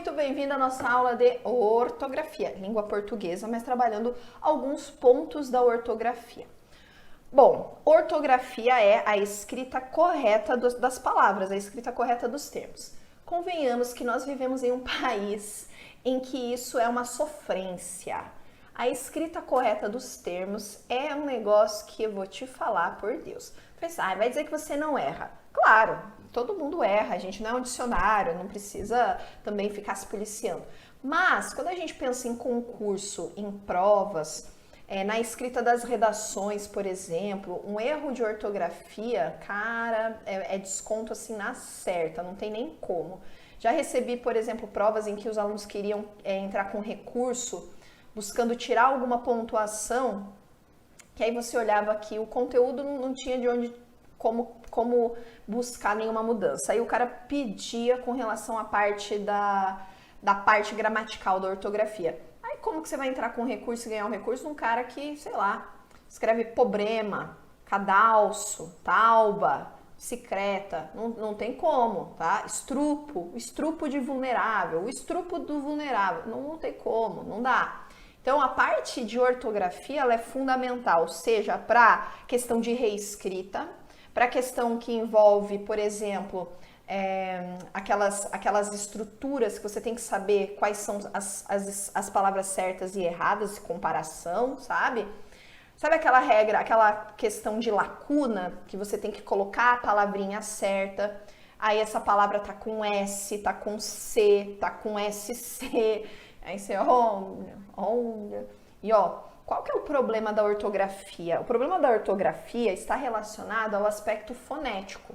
muito bem-vindo à nossa aula de ortografia, língua portuguesa, mas trabalhando alguns pontos da ortografia. Bom, ortografia é a escrita correta das palavras, a escrita correta dos termos. Convenhamos que nós vivemos em um país em que isso é uma sofrência. A escrita correta dos termos é um negócio que eu vou te falar por Deus. Vai dizer que você não erra. Claro, todo mundo erra, a gente não é um dicionário, não precisa também ficar se policiando. Mas, quando a gente pensa em concurso, em provas, na escrita das redações, por exemplo, um erro de ortografia, cara, é desconto assim na certa, não tem nem como. Já recebi, por exemplo, provas em que os alunos queriam entrar com recurso, buscando tirar alguma pontuação, que aí você olhava aqui, o conteúdo não tinha de onde, como buscar nenhuma mudança. Aí o cara pedia com relação à parte da parte gramatical da ortografia. Aí como que você vai entrar com recurso e ganhar um recurso num cara que, sei lá, escreve problema, cadalço, tauba, bicicleta, não tem como, tá? Estrupo de vulnerável, o estrupo do vulnerável, não tem como, não dá. Então, a parte de ortografia ela é fundamental, seja para questão de reescrita, para questão que envolve, por exemplo, aquelas estruturas que você tem que saber quais são as palavras certas e erradas, comparação, sabe? Sabe aquela regra, aquela questão de lacuna, que você tem que colocar a palavrinha certa, aí essa palavra tá com S, tá com C, tá com SC, aí você olha, e ó, qual que é o problema da ortografia? O problema da ortografia está relacionado ao aspecto fonético.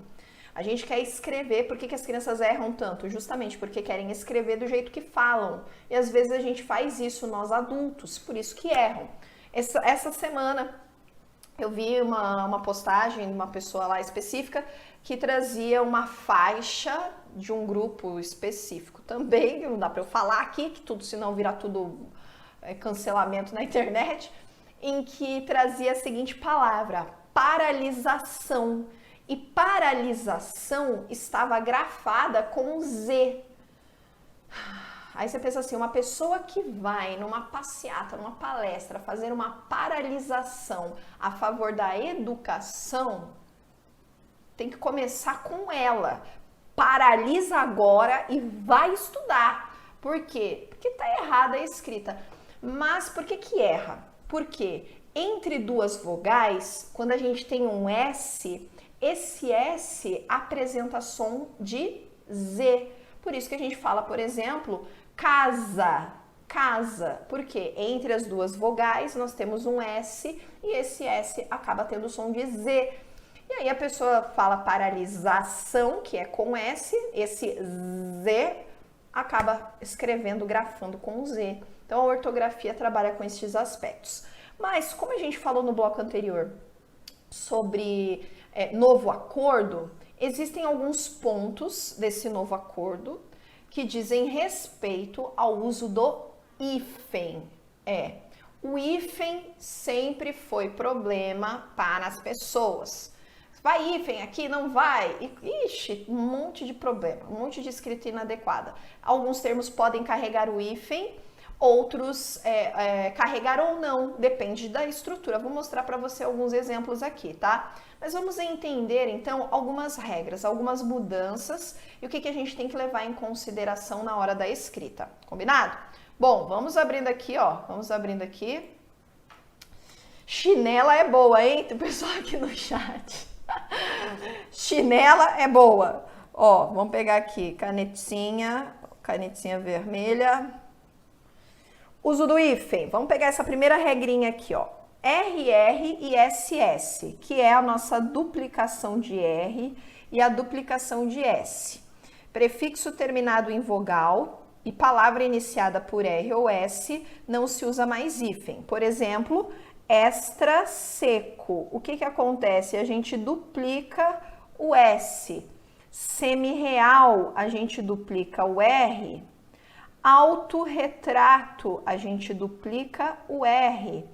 A gente quer escrever, por que as crianças erram tanto? Justamente porque querem escrever do jeito que falam. E às vezes a gente faz isso, nós adultos, por isso que erram. Essa semana eu vi uma postagem de uma pessoa lá específica que trazia uma faixa de um grupo específico também, não dá para eu falar aqui, que tudo, senão virar tudo cancelamento na internet, em que trazia a seguinte palavra, paralisação. E paralisação estava grafada com Z. Aí você pensa assim, uma pessoa que vai numa passeata, numa palestra, fazer uma paralisação a favor da educação, tem que começar com ela. Paralisa agora e vai estudar. Por quê? Porque está errada a escrita. Mas por que erra? Porque entre duas vogais, quando a gente tem um S, esse S apresenta som de Z. Por isso que a gente fala, por exemplo, casa, casa. Porque entre as duas vogais nós temos um S e esse S acaba tendo o som de Z. E aí a pessoa fala paralisação, que é com S, esse Z acaba escrevendo, grafando com Z. Então a ortografia trabalha com esses aspectos. Mas como a gente falou no bloco anterior sobre novo acordo, existem alguns pontos desse novo acordo que dizem respeito ao uso do hífen. O hífen sempre foi problema para as pessoas. Vai hífen aqui? Não vai? Ixi, um monte de problema, um monte de escrita inadequada. Alguns termos podem carregar o hífen, outros carregar ou não, depende da estrutura. Vou mostrar para você alguns exemplos aqui, tá? Mas vamos entender, então, algumas regras, algumas mudanças e o que a gente tem que levar em consideração na hora da escrita, combinado? Bom, vamos abrindo aqui, ó, vamos abrindo aqui. Chinela é boa, hein? Tem pessoal aqui no chat. Chinela é boa. Ó, vamos pegar aqui, canetinha vermelha. Uso do hífen. Vamos pegar essa primeira regrinha aqui, ó. RR e SS, que é a nossa duplicação de R e a duplicação de S. Prefixo terminado em vogal e palavra iniciada por R ou S não se usa mais hífen. Por exemplo, extra seco. O que acontece? A gente duplica o S. Semi-real, a gente duplica o R. Autorretrato, a gente duplica o R.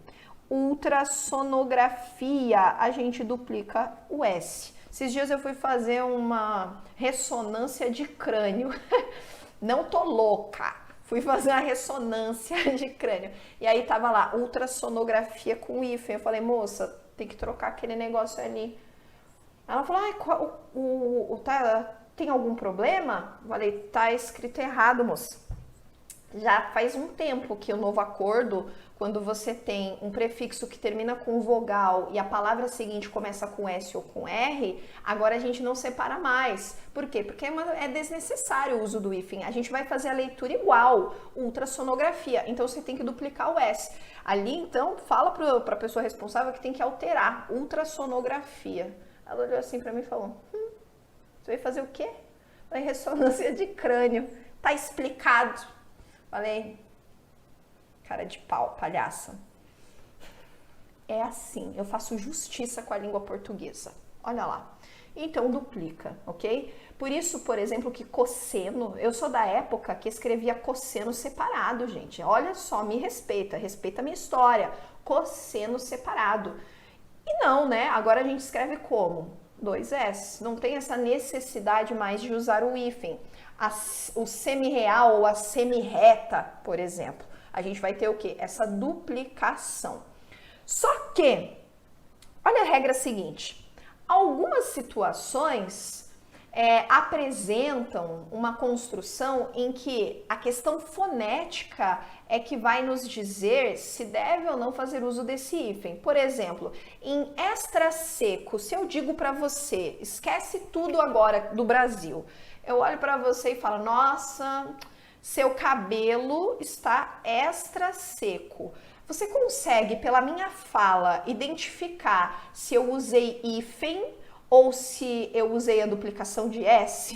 Ultrassonografia, a gente duplica o S. Esses dias eu fui fazer uma ressonância de crânio Não tô louca. Fui fazer uma ressonância de crânio. E aí tava lá, ultrassonografia com hífen. Eu falei, moça, tem que trocar aquele negócio ali. Ela falou, tem algum problema? Eu falei, tá escrito errado, moça. Já faz um tempo que o novo acordo, quando você tem um prefixo que termina com vogal e a palavra seguinte começa com S ou com R, agora a gente não separa mais. Por quê? Porque é desnecessário o uso do hífen. A gente vai fazer a leitura igual, ultrassonografia. Então você tem que duplicar o S. Ali, então, fala para a pessoa responsável que tem que alterar, ultrassonografia. Ela olhou assim para mim e falou, você vai fazer o quê? Falei, ressonância de crânio. Tá explicado. Falei, cara de pau, palhaça. É assim, eu faço justiça com a língua portuguesa. Olha lá. Então, duplica, ok? Por isso, por exemplo, que cosseno, eu sou da época que escrevia cosseno separado, gente. Olha só, me respeita, respeita a minha história. Cosseno separado. E não, né? Agora a gente escreve como? 2 S. Não tem essa necessidade mais de usar o hífen. O semi-real ou a semi-reta, por exemplo. A gente vai ter o quê? Essa duplicação. Só que, olha a regra seguinte. Algumas situações apresentam uma construção em que a questão fonética é que vai nos dizer se deve ou não fazer uso desse hífen. Por exemplo, em extra seco, se eu digo para você, esquece tudo agora do Brasil, eu olho para você e falo, nossa, seu cabelo está extra seco. Você consegue, pela minha fala, identificar se eu usei hífen ou se eu usei a duplicação de S?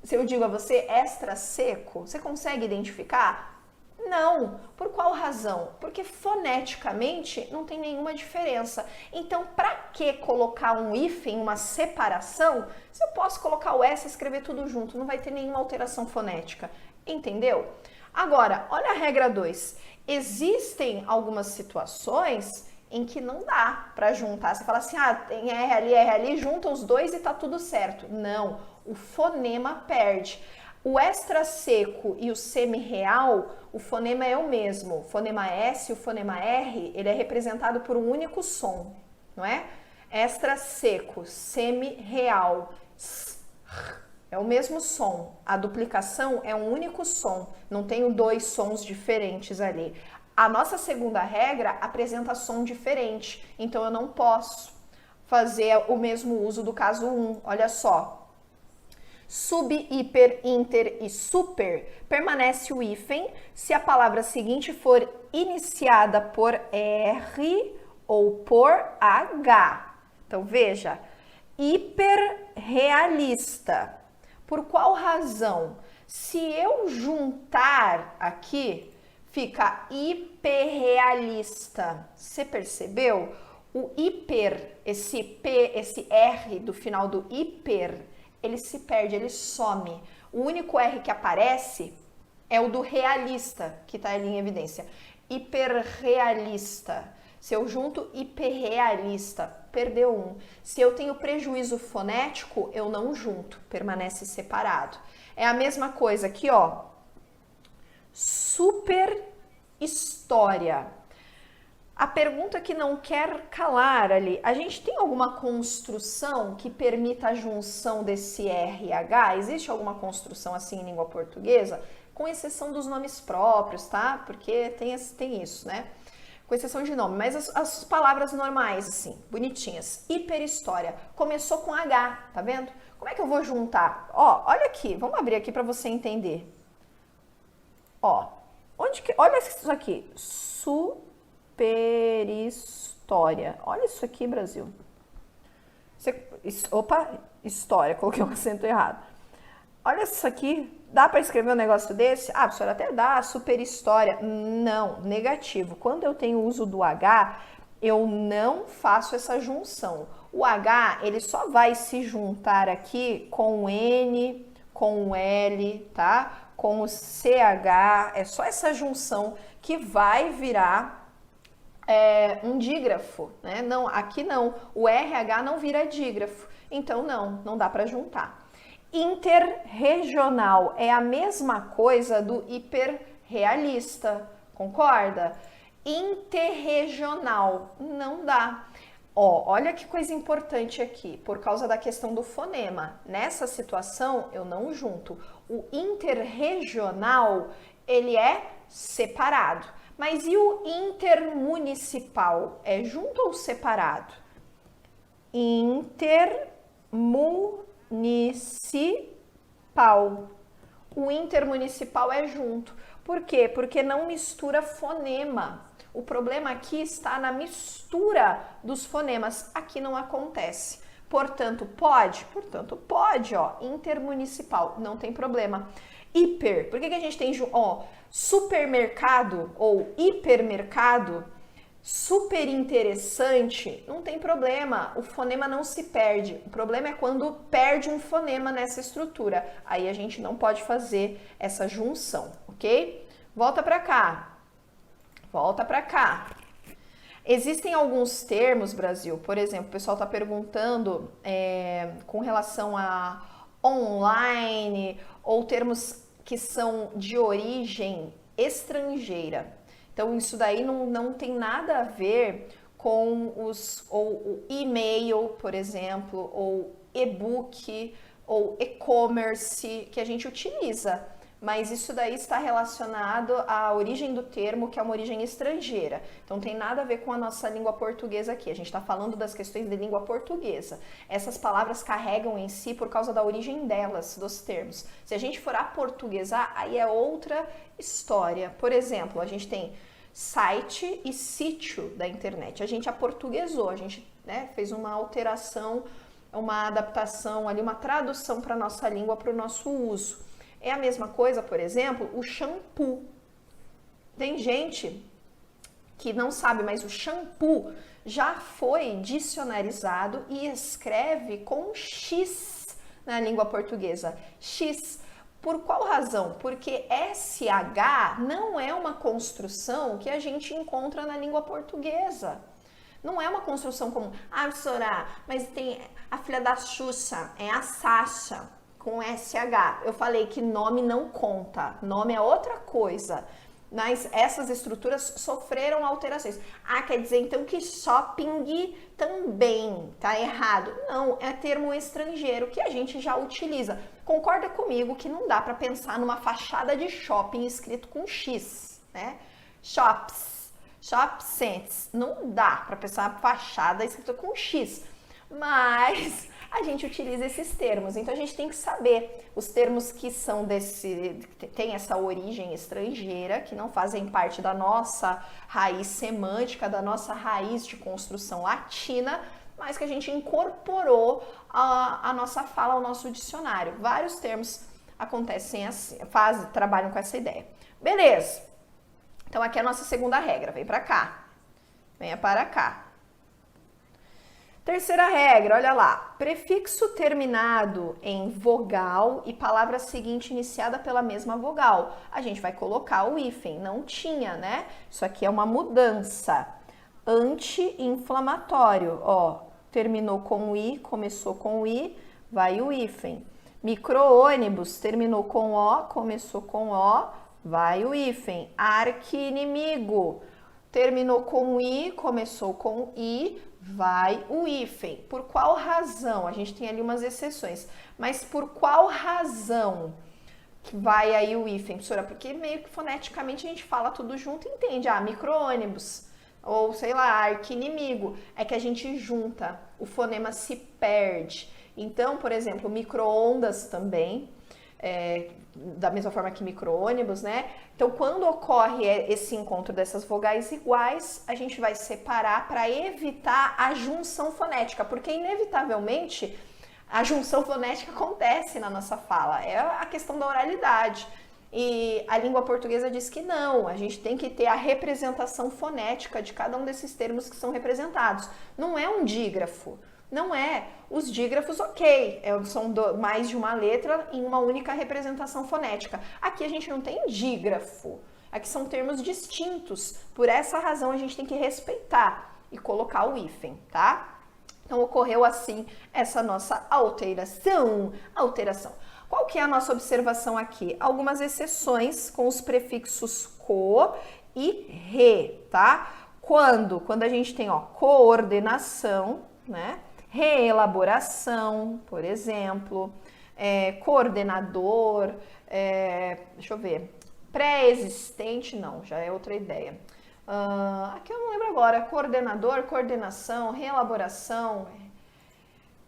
Se eu digo a você extra seco, você consegue identificar? Não. Por qual razão? Porque foneticamente não tem nenhuma diferença. Então, para que colocar um hífen, uma separação, se eu posso colocar o S e escrever tudo junto, não vai ter nenhuma alteração fonética. Entendeu? Agora, olha a regra 2. Existem algumas situações em que não dá para juntar. Você fala assim, tem R ali, junta os dois e tá tudo certo. Não, o fonema perde. O extra seco e o semi-real, o fonema é o mesmo. O fonema S e o fonema R, ele é representado por um único som, não é? Extra seco, semi-real, é o mesmo som. A duplicação é um único som, não tenho 2 sons diferentes ali. A nossa segunda regra apresenta som diferente, então eu não posso fazer o mesmo uso do caso 1. Olha só. Sub, hiper, inter e super permanece o hífen se a palavra seguinte for iniciada por R ou por H. Então veja, hiperrealista. Por qual razão? Se eu juntar aqui, fica hiperrealista. Você percebeu? O hiper, esse P, esse R do final do hiper, ele se perde, ele some. O único R que aparece é o do realista, que está ali em evidência. Hiperrealista. Se eu junto hiperrealista, perdeu um. Se eu tenho prejuízo fonético, eu não junto, permanece separado. É a mesma coisa aqui, ó. Super história. A pergunta que não quer calar ali, a gente tem alguma construção que permita a junção desse R e H? Existe alguma construção assim em língua portuguesa? Com exceção dos nomes próprios, tá? Porque tem isso, né? Com exceção de nome, mas as palavras normais, assim, bonitinhas. Hiperhistória, começou com H, tá vendo? Como é que eu vou juntar? Ó, olha aqui, vamos abrir aqui para você entender. Ó, olha isso aqui, superhistória. Olha isso aqui, Brasil. História, coloquei um acento errado. Olha isso aqui, dá para escrever um negócio desse? Ah, professora, até dá, superhistória. Não, negativo. Quando eu tenho uso do H, eu não faço essa junção. O H, ele só vai se juntar aqui com o N, com o L, tá? Com o CH, é só essa junção que vai virar um dígrafo, né? Não, aqui não, o RH não vira dígrafo, então não dá para juntar. Interregional é a mesma coisa do hiperrealista, concorda? Interregional não dá. Ó, olha que coisa importante aqui, por causa da questão do fonema. Nessa situação, eu não junto. O interregional, ele é separado. Mas e o intermunicipal? É junto ou separado? Intermunicipal. O intermunicipal é junto. Por quê? Porque não mistura fonema. O problema aqui está na mistura dos fonemas. Aqui não acontece. Portanto, pode? Portanto, pode, ó. Intermunicipal, não tem problema. Hiper, por que a gente tem, ó, supermercado ou hipermercado? Super interessante, não tem problema, o fonema não se perde. O problema é quando perde um fonema nessa estrutura. Aí a gente não pode fazer essa junção, ok? Volta para cá. Volta para cá. Existem alguns termos, Brasil, por exemplo, o pessoal está perguntando com relação a online ou termos que são de origem estrangeira. Então, isso daí não tem nada a ver com o e-mail, por exemplo, ou e-book, ou e-commerce que a gente utiliza. Mas isso daí está relacionado à origem do termo, que é uma origem estrangeira. Então, tem nada a ver com a nossa língua portuguesa aqui. A gente está falando das questões de língua portuguesa. Essas palavras carregam em si por causa da origem delas, dos termos. Se a gente for aportuguesar, aí é outra história. Por exemplo, a gente tem site e sítio da internet. A gente aportuguesou, a gente fez uma alteração, uma adaptação ali, uma tradução para a nossa língua, para o nosso uso. É a mesma coisa, por exemplo, o shampoo. Tem gente que não sabe, mas o shampoo já foi dicionarizado e escreve com X na língua portuguesa. X. Por qual razão? Porque SH não é uma construção que a gente encontra na língua portuguesa. Não é uma construção comum. Ah, professora, mas tem a filha da Xuxa, é a Sasha, com SH. Eu falei que nome não conta, nome é outra coisa. Mas essas estruturas sofreram alterações. Ah, quer dizer então que shopping também tá errado? Não, é termo estrangeiro que a gente já utiliza. Concorda comigo que não dá para pensar numa fachada de shopping escrito com X, né? Shops, shop cents. Não dá para pensar uma fachada escrita com X. Mas a gente utiliza esses termos, então a gente tem que saber os termos que são tem essa origem estrangeira, que não fazem parte da nossa raiz semântica, da nossa raiz de construção latina, mas que a gente incorporou a nossa fala, ao nosso dicionário. Vários termos acontecem assim, trabalham com essa ideia. Beleza, então aqui é a nossa segunda regra, vem para cá, venha para cá. Terceira regra, olha lá, prefixo terminado em vogal e palavra seguinte iniciada pela mesma vogal. A gente vai colocar o hífen, não tinha, né? Isso aqui é uma mudança. Anti-inflamatório, ó, terminou com o i, começou com o i, vai o hífen. Micro-ônibus, terminou com o, começou com o, vai o hífen. Arqui-inimigo, terminou com o i, começou com i, vai o hífen. Por qual razão? A gente tem ali umas exceções, mas por qual razão que vai aí o hífen, professora? Porque meio que foneticamente a gente fala tudo junto e entende. Ah, micro-ônibus, ou sei lá, arqui-inimigo. É que a gente junta, o fonema se perde. Então, por exemplo, micro-ondas também, da mesma forma que micro-ônibus, né? Então, quando ocorre esse encontro dessas vogais iguais, a gente vai separar para evitar a junção fonética, porque inevitavelmente a junção fonética acontece na nossa fala, é a questão da oralidade. E a língua portuguesa diz que não, a gente tem que ter a representação fonética de cada um desses termos que são representados. Não é um dígrafo. Não é. Os dígrafos, ok, são mais de uma letra em uma única representação fonética. Aqui a gente não tem dígrafo. Aqui são termos distintos. Por essa razão, a gente tem que respeitar e colocar o hífen, tá? Então, ocorreu assim essa nossa alteração. Qual que é a nossa observação aqui? Algumas exceções com os prefixos co e re, tá? Quando a gente tem, ó, coordenação, né? Reelaboração, por exemplo, coordenador, deixa eu ver, pré-existente, não, já é outra ideia. Aqui eu não lembro agora, coordenador, coordenação, reelaboração,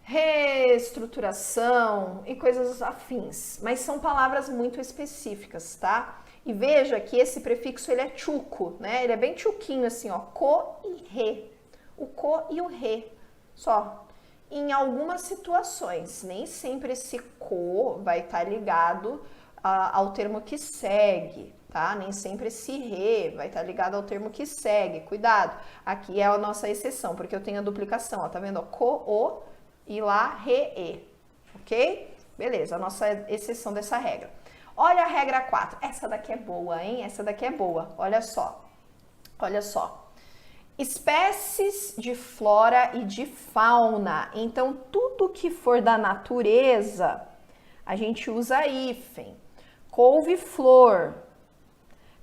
reestruturação e coisas afins, mas são palavras muito específicas, tá? E veja que esse prefixo ele é tchuco, né? Ele é bem tchuquinho assim, ó, co e re. O co e o re, só. Em algumas situações, nem sempre esse co vai estar ligado ao termo que segue, tá? Nem sempre esse re vai estar ligado ao termo que segue. Cuidado, aqui é a nossa exceção, porque eu tenho a duplicação, ó, tá vendo? Ó, co, o e lá, re, e, ok? Beleza, a nossa exceção dessa regra. Olha a regra 4. Essa daqui é boa, hein? Essa daqui é boa. Olha só. Olha só. Espécies de flora e de fauna. Então, tudo que for da natureza, a gente usa hífen. Couve-flor,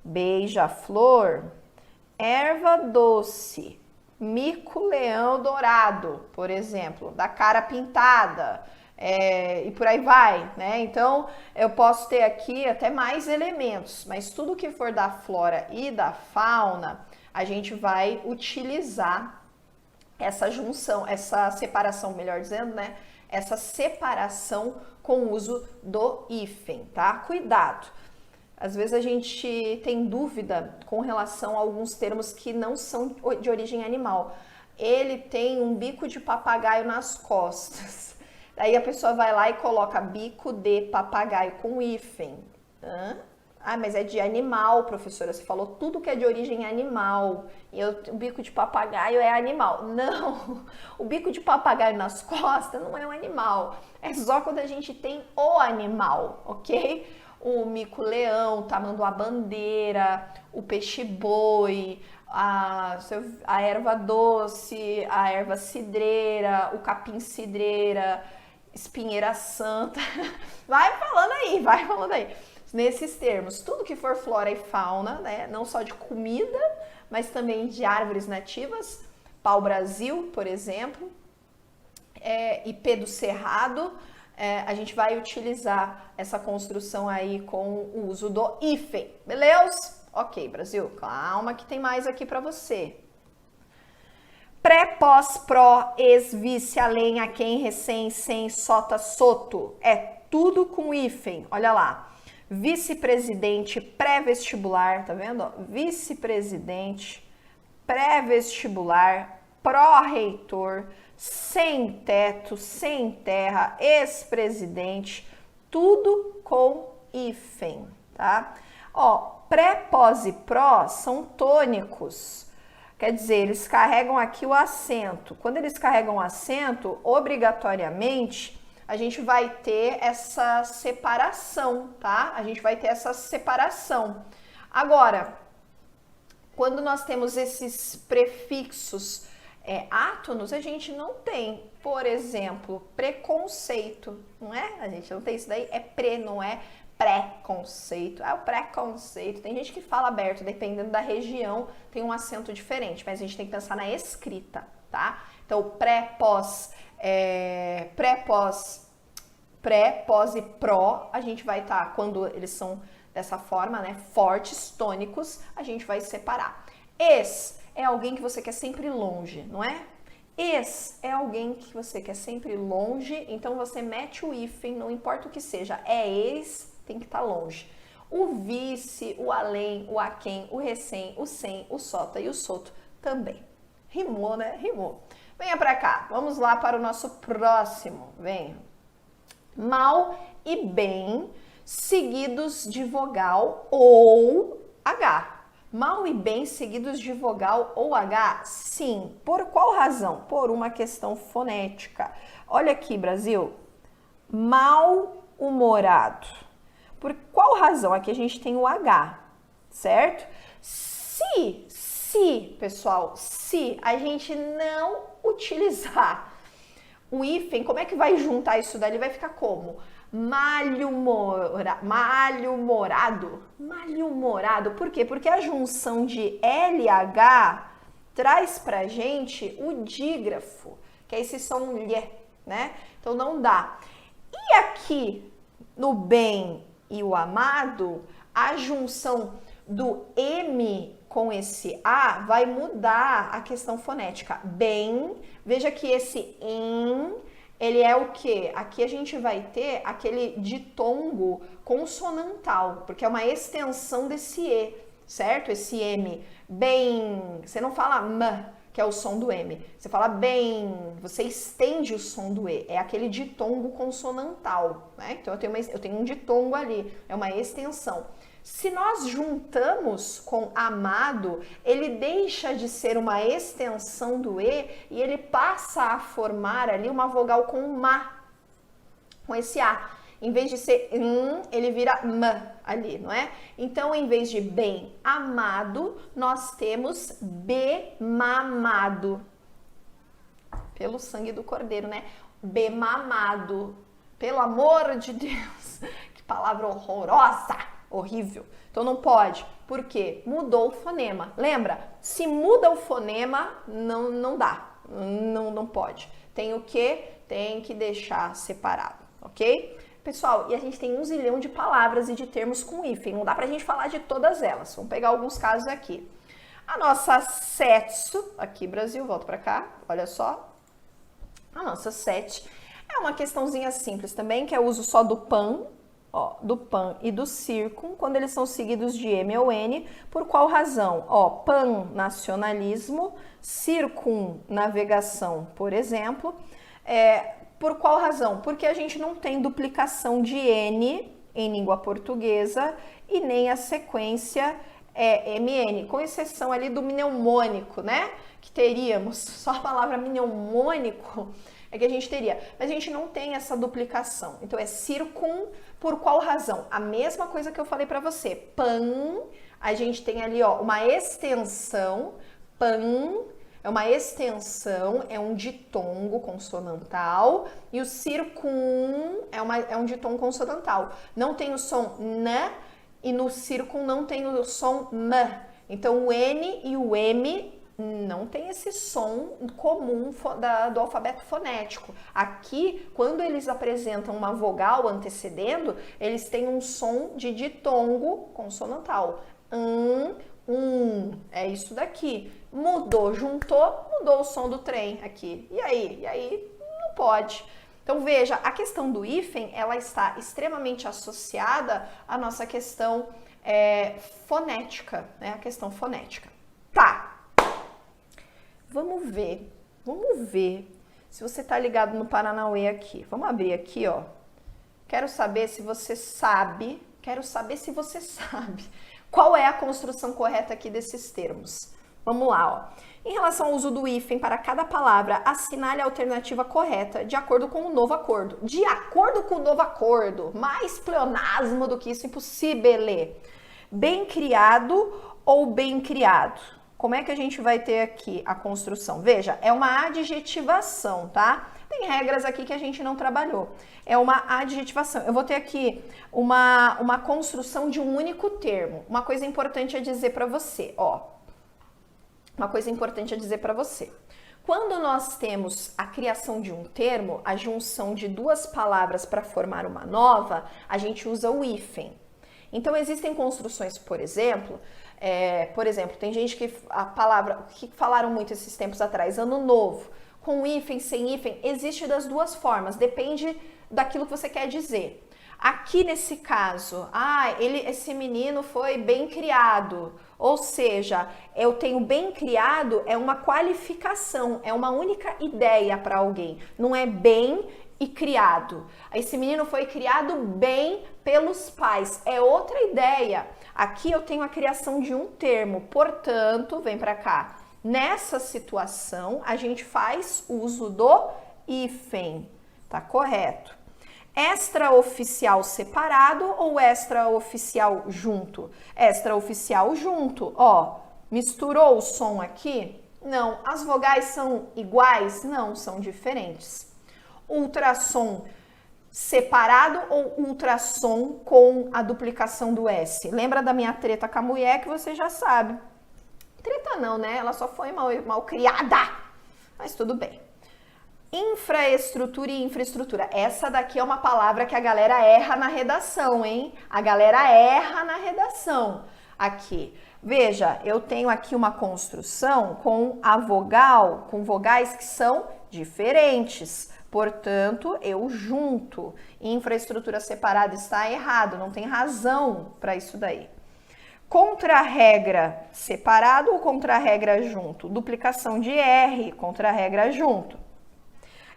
beija-flor, erva doce, mico-leão dourado, por exemplo, da cara pintada. E por aí vai, né? Então, eu posso ter aqui até mais elementos, mas tudo que for da flora e da fauna, a gente vai utilizar essa junção, essa separação, melhor dizendo, né? Essa separação com o uso do hífen, tá? Cuidado! Às vezes a gente tem dúvida com relação a alguns termos que não são de origem animal. Ele tem um bico de papagaio nas costas. Aí a pessoa vai lá e coloca bico de papagaio com hífen. Mas é de animal, professora. Você falou tudo que é de origem animal. E o bico de papagaio é animal. Não, o bico de papagaio nas costas não é um animal. É só quando a gente tem o animal, ok? O mico-leão, tamanduá-bandeira, o peixe-boi, a erva doce, a erva cidreira, o capim-cidreira, espinheira santa. Vai falando aí. Nesses termos, tudo que for flora e fauna, né? Não só de comida, mas também de árvores nativas, pau-brasil, por exemplo, ipê do cerrado, a gente vai utilizar essa construção aí com o uso do hífen, beleza? Ok, Brasil, calma que tem mais aqui para você. Pré, pós, pró, ex, vice, além, a quem, recém, sem, sota, soto. É tudo com hífen, olha lá. Vice-presidente pré-vestibular, tá vendo? Vice-presidente pré-vestibular, pró-reitor, sem teto, sem terra, ex-presidente, tudo com hífen, tá? Ó, pré, pós e pró são tônicos. Quer dizer, eles carregam aqui o acento. Quando eles carregam o acento, obrigatoriamente, a gente vai ter essa separação, tá? A gente vai ter essa separação. Agora, quando nós temos esses prefixos átonos, a gente não tem, por exemplo, preconceito, não é? A gente não tem isso daí, é não é preconceito. O preconceito, tem gente que fala aberto, dependendo da região, tem um acento diferente, mas a gente tem que pensar na escrita, tá? Então, pré, pós e pró, a gente vai estar, quando eles são dessa forma, né, fortes, tônicos, a gente vai separar. Ex é alguém que você quer sempre longe, não é? Ex é alguém que você quer sempre longe, então você mete o hífen, não importa o que seja, é ex, tem que estar longe. O vice, o além, o aquém, o recém, o sem, o sota e o soto também. Rimou, né? Rimou. Venha pra cá, vamos lá para o nosso próximo. Venha. Mal e bem, seguidos de vogal ou H. Mal e bem seguidos de vogal ou H? Sim. Por qual razão? Por uma questão fonética. Olha aqui, Brasil. Mal-humorado. Por qual razão? Aqui a gente tem o H, certo? Pessoal, se a gente não utilizar o hífen, como é que vai juntar isso daí? Ele vai ficar como? Mal-humorado. Mal-humorado. Por quê? Porque a junção de LH traz pra gente o dígrafo, que é esse som lhe, né? Então não dá. E aqui no bem e o amado, a junção do M com esse A vai mudar a questão fonética. Bem, veja que esse em, ele é o quê? Aqui a gente vai ter aquele ditongo consonantal, porque é uma extensão desse E, certo? Esse M. Bem, você não fala M, que é o som do M. Você fala bem, você estende o som do E. É aquele ditongo consonantal, né? Então eu tenho um ditongo ali, é uma extensão. Se nós juntamos com amado, ele deixa de ser uma extensão do E e ele passa a formar ali uma vogal com ma, com esse A. Em vez de ser ele vira m ali, não é? Então, em vez de bem amado, nós temos bemamado. Pelo sangue do cordeiro, né? Bemamado. Pelo amor de Deus. Que palavra horrorosa. Horrível. Então não pode. Por quê? Mudou o fonema. Lembra? Se muda o fonema, não dá. Não pode. Tem o quê? Tem que deixar separado, ok? Pessoal, e a gente tem 1 zilhão de palavras e de termos com hífen. Não dá pra gente falar de todas elas. Vamos pegar alguns casos aqui. A nossa setsu, aqui Brasil, volta pra cá, olha só. A nossa set é uma questãozinha simples também, que é o uso só do pan, ó, do pan e do circum, quando eles são seguidos de M ou N, por qual razão? Ó, pan, nacionalismo, circum, navegação, por exemplo. Por qual razão? Porque a gente não tem duplicação de N em língua portuguesa e nem a sequência MN, com exceção ali do mnemônico, né? Que teríamos, só a palavra mnemônico é que a gente teria, mas a gente não tem essa duplicação. Então é circum, por qual razão? A mesma coisa que eu falei para você, pan, a gente tem ali ó, uma extensão, pan, é uma extensão, é um ditongo consonantal, e o circum é um ditongo consonantal. Não tem o som n, e no circum não tem o som m. Então o N e o M não tem esse som comum do alfabeto fonético. Aqui, quando eles apresentam uma vogal antecedendo, eles têm um som de ditongo consonantal. É isso daqui. Mudou, juntou, mudou o som do trem aqui. E aí não pode. Então veja, a questão do hífen, ela está extremamente associada à nossa questão fonética, né? A questão fonética. Tá. Vamos ver se você tá ligado no Paranauê aqui. Vamos abrir aqui, ó. Quero saber se você sabe qual é a construção correta aqui desses termos. Vamos lá, ó. Em relação ao uso do hífen para cada palavra, assinale a alternativa correta de acordo com o novo acordo. De acordo com o novo acordo. Mais pleonasmo do que isso, impossível. Bem criado ou bem criado? Como é que a gente vai ter aqui a construção? Veja, é uma adjetivação, tá? Tem regras aqui que a gente não trabalhou. É uma adjetivação. Eu vou ter aqui uma construção de um único termo. Uma coisa importante a dizer para você, ó. Uma coisa importante a dizer para você. Quando nós temos a criação de um termo, a junção de duas palavras para formar uma nova, a gente usa o hífen. Então, existem construções, por exemplo, tem gente que falaram muito esses tempos atrás, ano novo, com hífen, sem hífen, existe das duas formas, depende daquilo que você quer dizer. Aqui nesse caso, esse menino foi bem criado, ou seja, eu tenho bem criado, é uma qualificação, é uma única ideia para alguém, não é bem e criado. Esse menino foi criado bem pelos pais, é outra ideia. Aqui eu tenho a criação de um termo, portanto, vem para cá. Nessa situação, a gente faz uso do hífen, tá correto? Extraoficial separado ou extraoficial junto? Extraoficial junto, ó, misturou o som aqui? Não. As vogais são iguais? Não, são diferentes. Ultrassom separado ou ultrassom com a duplicação do S? Lembra da minha treta com a mulher que você já sabe. Treta não, né? Ela só foi mal criada. Mas tudo bem. Infraestrutura e infraestrutura. Essa daqui é uma palavra que a galera erra na redação, hein? A galera erra na redação. Aqui. Veja, eu tenho aqui uma construção com a vogal, com vogais que são diferentes. Portanto, eu junto. Infraestrutura separada está errado, não tem razão para isso daí. Contra-regra separado ou contra-regra junto? Duplicação de R, contra-regra junto.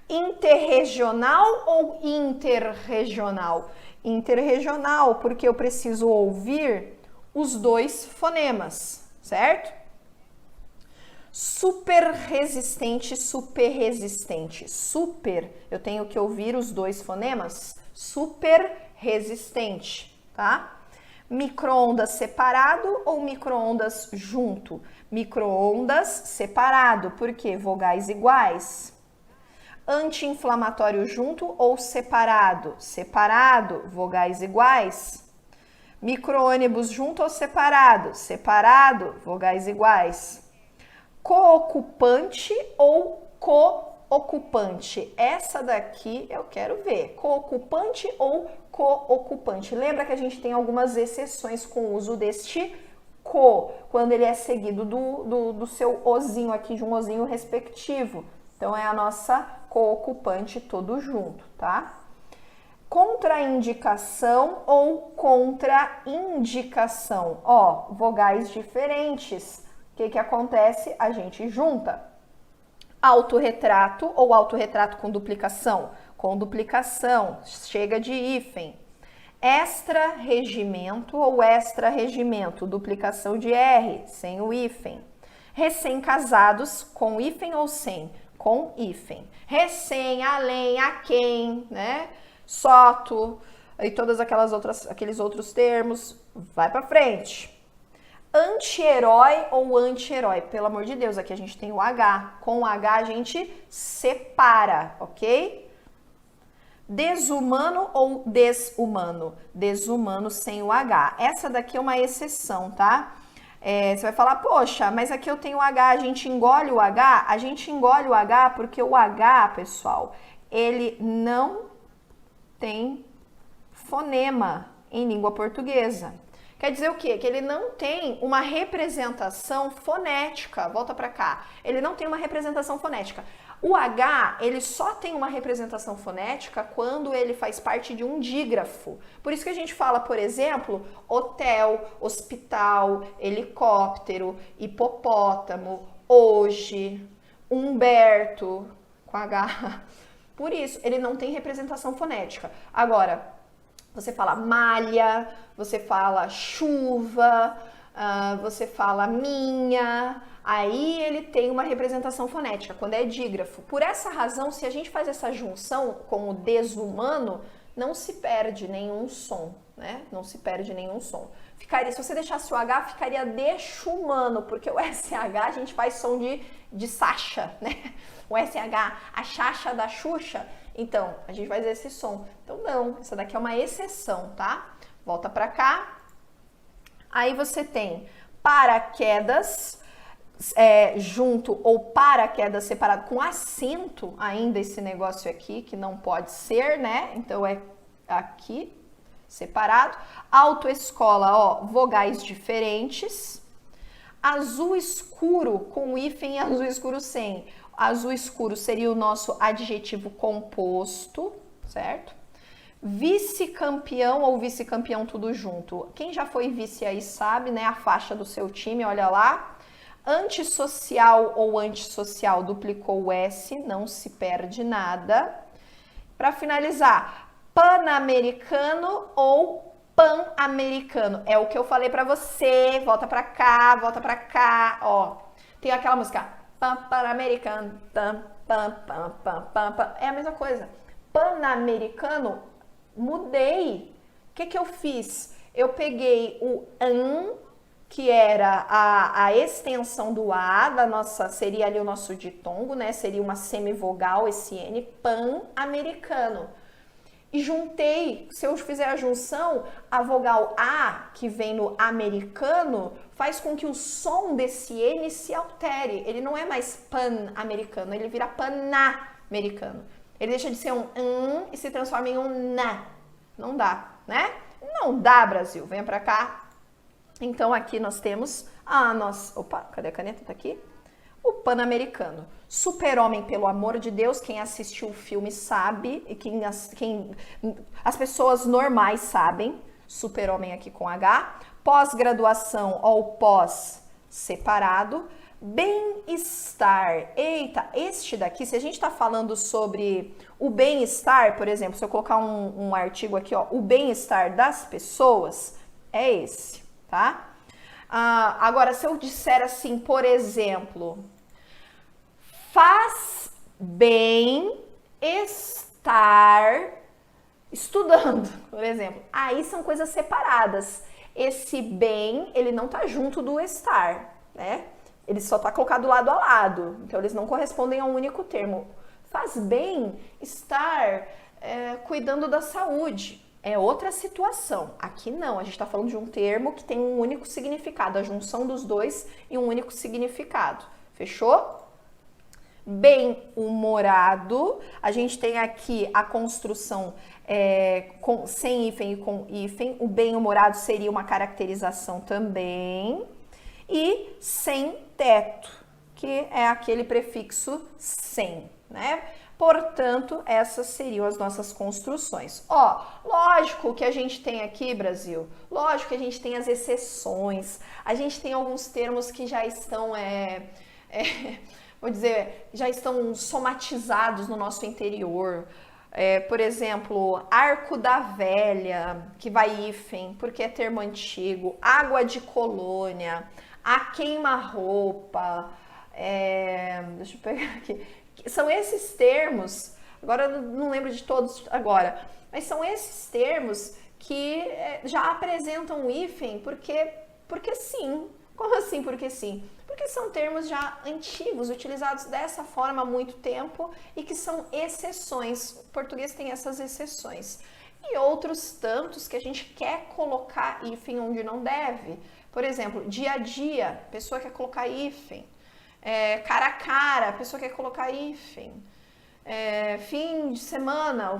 Interregional ou interregional? Interregional, porque eu preciso ouvir os dois fonemas, certo? Super resistente, super resistente. Super, eu tenho que ouvir os dois fonemas. Super resistente, tá? Micro-ondas separado ou micro-ondas junto? Micro-ondas separado, porque vogais iguais. Anti-inflamatório junto ou separado? Separado, vogais iguais. Micro-ônibus junto ou separado? Separado, vogais iguais. Co-ocupante ou co-ocupante? Essa daqui eu quero ver. Co-ocupante ou co-ocupante? Lembra que a gente tem algumas exceções com o uso deste co, quando ele é seguido do seu ozinho aqui, de um ozinho respectivo. Então, é a nossa co-ocupante todo junto, tá? Contraindicação ou contraindicação? Ó, vogais diferentes. O que acontece? A gente junta. Autorretrato ou autorretrato com duplicação? Com duplicação, chega de hífen. Extra-regimento ou extra-regimento? Duplicação de R, sem o hífen. Recém-casados, com hífen ou sem? Com hífen. Recém, além, a quem, né? Soto e todas aqueles outros termos. Vai pra frente. Anti-herói ou anti-herói? Pelo amor de Deus, aqui a gente tem o H. Com o H a gente separa, ok? Desumano ou desumano? Desumano sem o H. Essa daqui é uma exceção, tá? Você vai falar, poxa, mas aqui eu tenho o H, a gente engole o H? A gente engole o H porque o H, pessoal, ele não tem fonema em língua portuguesa. Quer dizer o quê? Que ele não tem uma representação fonética. Volta para cá. Ele não tem uma representação fonética. O H, ele só tem uma representação fonética quando ele faz parte de um dígrafo. Por isso que a gente fala, por exemplo, hotel, hospital, helicóptero, hipopótamo, hoje, Humberto, com H. Por isso, ele não tem representação fonética. Agora, você fala malha, você fala chuva, você fala minha, aí ele tem uma representação fonética, quando é dígrafo. Por essa razão, se a gente faz essa junção com o desumano, não se perde nenhum som, né? Não se perde nenhum som. Ficaria, se você deixasse o H, ficaria deixumano, porque o SH a gente faz som de Sasha, né? O SH, a Xaxa da Xuxa. Então, a gente faz esse som. Então, não, essa daqui é uma exceção, tá? Volta pra cá. Aí você tem paraquedas junto ou paraquedas separado com acento ainda esse negócio aqui, que não pode ser, né? Então, é aqui, separado. Autoescola, ó, vogais diferentes. Azul escuro com hífen e azul escuro sem. Azul escuro seria o nosso adjetivo composto, certo? Vice-campeão ou vice-campeão tudo junto. Quem já foi vice aí sabe, né? A faixa do seu time, olha lá. Antissocial ou antissocial, duplicou o S, não se perde nada. Para finalizar, pan-americano ou pan-americano. É o que eu falei para você. Volta para cá, ó. Tem aquela música pan-americano, é a mesma coisa. Pan-americano, mudei. O que eu fiz? Eu peguei o an, que era a extensão do A, da nossa, seria ali o nosso ditongo, né? Seria uma semivogal, esse N, pan-americano. e juntei. Se eu fizer a junção, a vogal A, que vem no americano, faz com que o som desse N se altere. Ele não é mais pan-americano, ele vira pana-americano. Ele deixa de ser um e se transforma em um na. Não dá, né? Não dá, Brasil. Venha pra cá. Então, aqui nós temos a nossa... Opa, cadê a caneta? Tá aqui. O Pan-Americano. Super-Homem, pelo amor de Deus, quem assistiu o filme sabe, e as pessoas normais sabem. Super-Homem aqui com H. Pós-graduação ou pós separado. Bem-estar. Eita, este daqui, se a gente tá falando sobre o bem-estar, por exemplo, se eu colocar um artigo aqui, ó, o bem-estar das pessoas, é esse, tá? Agora, se eu disser assim, por exemplo, faz bem estar estudando, por exemplo, aí são coisas separadas. Esse bem, ele não tá junto do estar, né? Ele só tá colocado lado a lado, então eles não correspondem a um único termo. Faz bem estar cuidando da saúde. É outra situação. Aqui não, a gente está falando de um termo que tem um único significado, a junção dos dois em um único significado. Fechou? Bem-humorado, a gente tem aqui a construção sem hífen e com hífen. O bem-humorado seria uma caracterização também. E sem teto, que é aquele prefixo sem, né? Portanto, essas seriam as nossas construções. Ó, lógico que a gente tem aqui, Brasil, lógico que a gente tem as exceções, a gente tem alguns termos que já estão, vou dizer, já estão somatizados no nosso interior. Por exemplo, arco da velha, que vai hífen, porque é termo antigo, água de colônia, a queima-roupa, deixa eu pegar aqui. São esses termos, agora eu não lembro de todos agora, mas são esses termos que já apresentam o hífen porque sim. Como assim porque sim? Porque são termos já antigos, utilizados dessa forma há muito tempo e que são exceções. O português tem essas exceções. E outros tantos que a gente quer colocar hífen onde não deve. Por exemplo, dia a dia, a pessoa quer colocar hífen. Cara a cara, a pessoa quer colocar hífen. Fim de semana,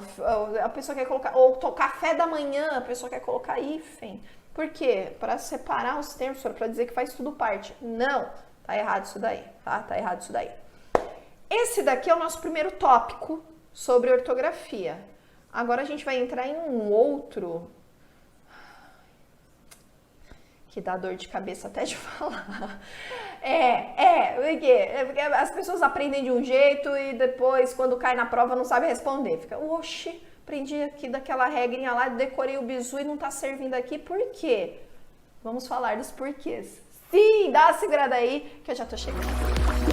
a pessoa quer colocar... Ou café da manhã, a pessoa quer colocar hífen. Por quê? Para separar os termos, para dizer que faz tudo parte. Não, tá errado isso daí, tá? Tá errado isso daí. Esse daqui é o nosso primeiro tópico sobre ortografia. Agora a gente vai entrar em um outro que dá dor de cabeça até de falar. Porque as pessoas aprendem de um jeito e depois, quando cai na prova, não sabe responder. Fica, oxi, aprendi aqui daquela regrinha lá, decorei o bizu e não tá servindo aqui, por quê? Vamos falar dos porquês. Sim, dá uma segurada aí que eu já tô chegando.